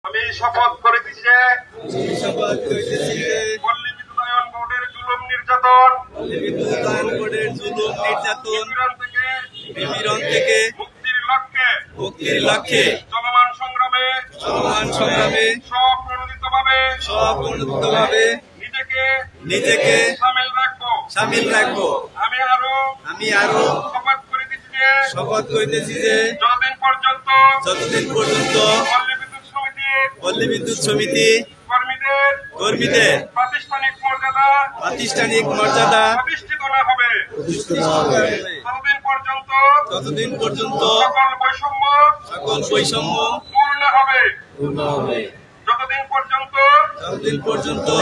আমি শপথ করিতেছি যে পল্লী বিদ্যুতায়ন বোর্ডের জুলুম নির্যাতন নিপীড়ন থেকে মুক্তির লক্ষ্যে চলমান সংগ্রামে স্বপ্রণোদিতভাবে নিজেকে সামিল রাখবো। আমি আরো শপথ করিতেছি যে যতদিন পর্যন্ত পল্লী বিদ্যুৎ সমিতি কর্মীদের প্রাতিষ্ঠানিক মর্যাদা প্রতিষ্ঠিত না হবে ততদিন পর্যন্ত সকল বৈষম্য পূর্ণ হবে। যতদিন পর্যন্ত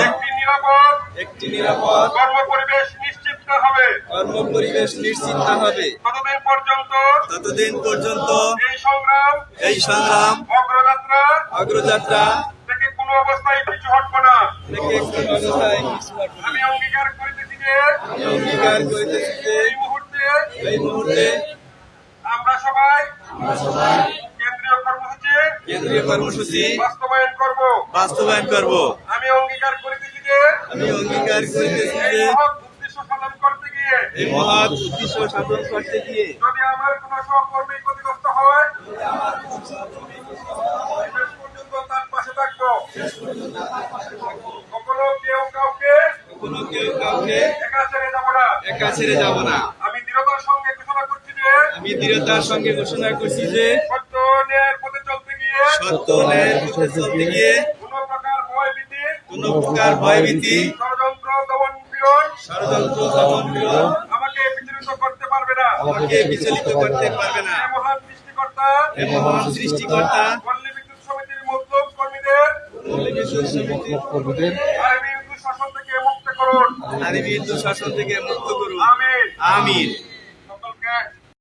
একটি নিরাপদ কর্মপরিবেশ নিশ্চিত না হবে ততদিন পর্যন্ত এই সংগ্রাম অগ্রযাত্রা থেকে কোনো অবস্থায় পিছু হটবো না। আমি অঙ্গীকার করিতেছি যে এই মুহূর্তে আমরা সবাই কেন্দ্রীয় কর্মসূচি বাস্তবায়ন করব। আমি অঙ্গীকার করিতেছি যে এই মহৎ উদ্দেশ্য সাধন করতে গিয়ে যদি আমার কোনো সহকর্মী ক্ষতিগ্রস্ত হয় শেষ পর্যন্ত তার পাশে থাকবো। কখনো কেউ কাউকে একা ছেড়ে যাব না। আমি দৃঢ়তার সঙ্গে ঘোষণা করছি যে সত্য ন্যায়ের পথে চলতে গিয়ে কোনো প্রকার ভয়ভীতি ষড়যন্ত্র দমন পীড়ন আমাকে বিচলিত করতে পারবে না। এই মহান সৃষ্টিকর্তা পল্লী বিদ্যুৎ সমিতির মজলুম কর্মীদের নারী বিদ্যুৎ শাসন থেকে মুক্ত করুন। আমিন।